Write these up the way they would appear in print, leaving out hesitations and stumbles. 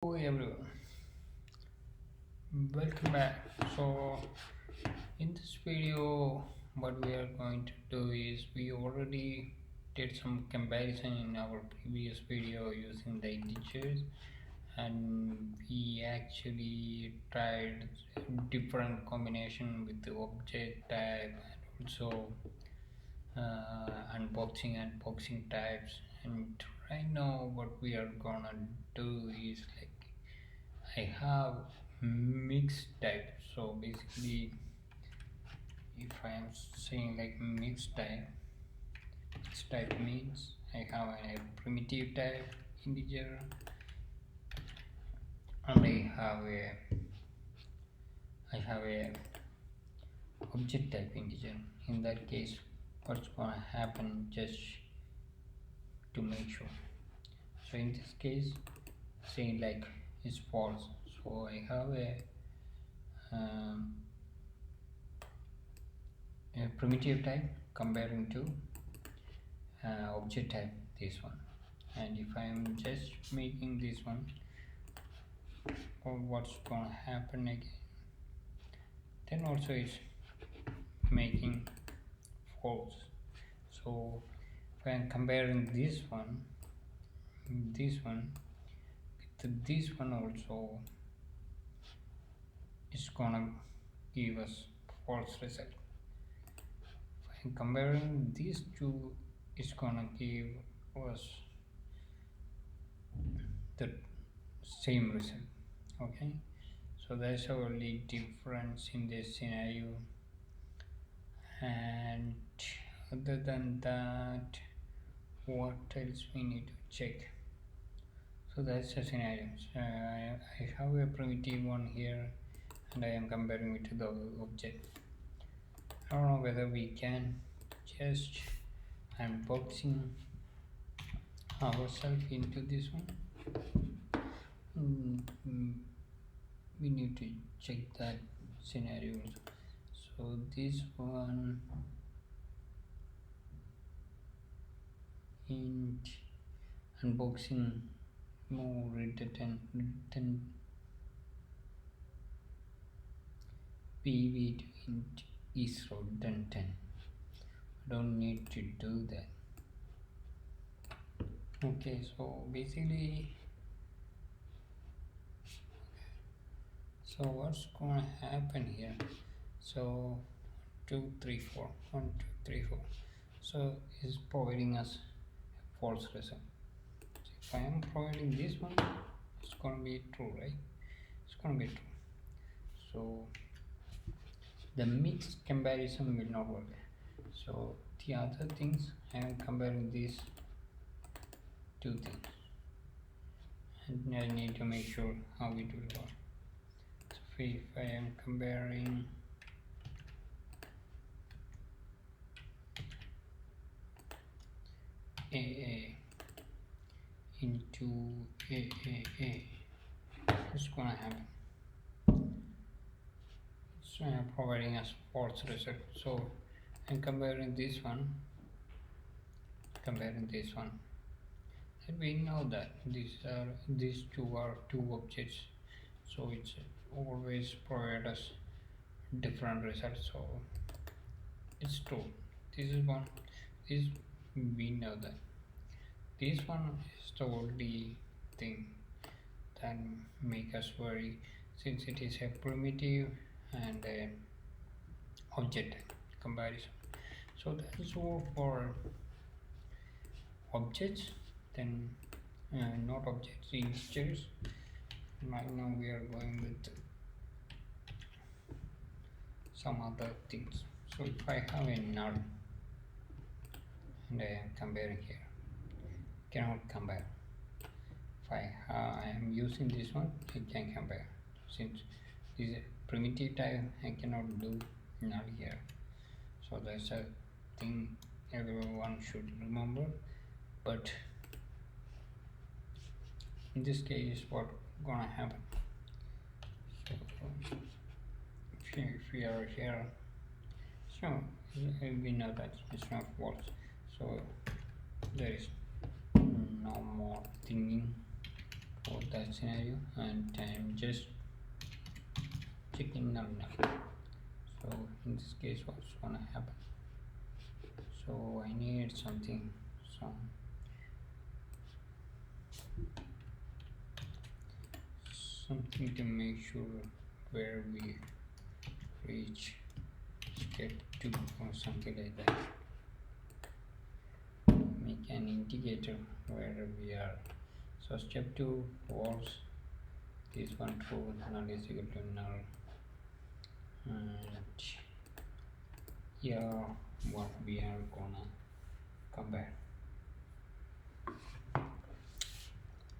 Hello everyone, welcome back. So in this video what we are going to do is we already did some comparison in our previous video using the integers, and we actually tried different combination with the object type and also unboxing and boxing types. And right now what we are gonna do is like I have mixed type. So basically, if I am saying like mixed type means I have a primitive type integer and I have a object type integer. In that case, what's gonna happen just to make sure. So in this case, saying like is false. So I have um, a primitive type comparing to object type this one, and if I am just making this one, what's gonna happen again, then also is making false. So if I am comparing this one with this one also, it's gonna give us false result. If I'm comparing these two, it's gonna give us the same result. Okay, so that's the only difference in this scenario. And other than that, what else we need to check? So that's the scenario. So I have a primitive one here and I am comparing it to the object. I don't know whether we can just unboxing ourselves into this one. We need to check that scenario. So this one int unboxing more written pv to int is redundant. I don't need to do that. Okay, so basically, so what's gonna happen here? So 2 3 4 1 2 3 4, so is providing us a false result. So if I am providing this one, it's gonna be true, right? It's gonna be true. So the mixed comparison will not work. So the other things, I am comparing these two things and I need to make sure how it will work. So if I am comparing AA into AAA, what's gonna happen? So I'm providing us false result. So I'm comparing this one, and we know that these two are two objects, so it's always provide us different results. So it's true. This is one. This we know that. This one is the only thing that make us worry, since it is a primitive and a object comparison. So that is all for objects. Then not objects, integers. Right now we are going with some other things. So if I have a null and I am comparing here, cannot compare. If I am using this one, I can compare. Since this is a primitive type, I cannot do null here. So that's a thing everyone should remember. But in this case, what gonna happen? So if we are here, so we know that it's not false. So there is no more thinking for that scenario, and I'm just checking null. So in this case what's gonna happen, so I need something to make sure where we reach step 2 or something like that. Make an indicator where we are. So step 2 false, this one true, null is equal to null, and here what we are gonna compare.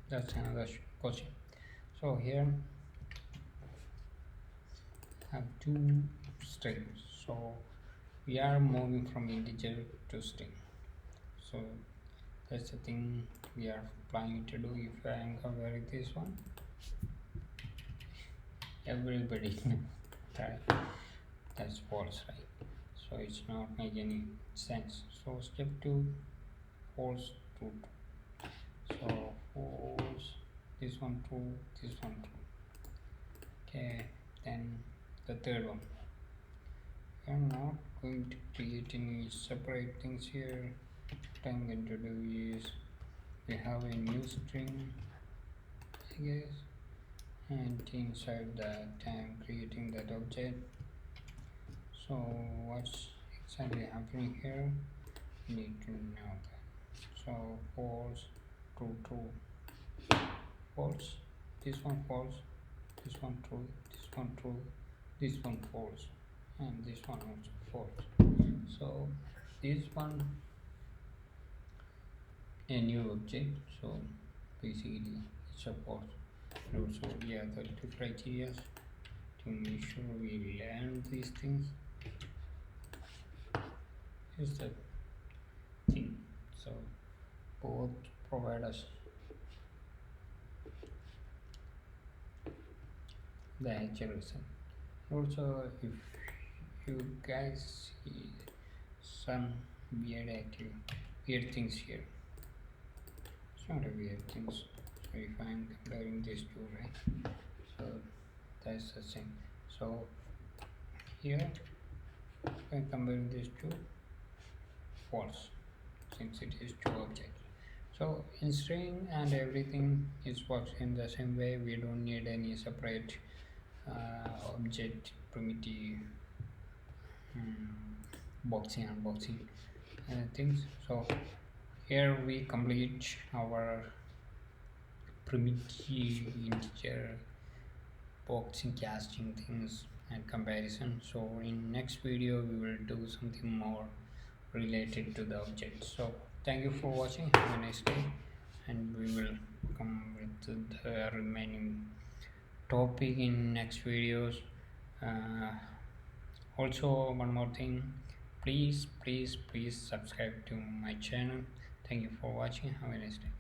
That's another question. So here have two strings, so we are moving from integer to string. So that's the thing we are planning to do. If I am comparing this one, everybody that that's false, right? So it's not making any sense. So step 2 false true. So false, this one true, this one true. Okay, then the third one, I'm not going to create any separate things here. What I'm going to do is we have a new string, I guess, and inside that I'm creating that object. So what's exactly happening here, we need to know that. So false, true, true, false, this one false, this one true, this one true, this one false, and this one also false. So this one a new object, so basically it's a false. And also we have the two criteria to make sure we learn these things. Is the thing. So both provide us the actual result. Also, if you guys see some weird things here, it's not a weird things. So if I'm comparing these two, right? So that's the thing. So here I'm comparing these two, false, since it is two objects. So in string and everything is works in the same way. We don't need any separate object primitive boxing unboxing things. So here we complete our primitive integer boxing casting things and comparison. So in next video we will do something more related to the object. So thank you for watching, have a nice day, and we will come with the remaining topic in next videos. Also one more thing, please subscribe to my channel. Thank you for watching, have a nice day.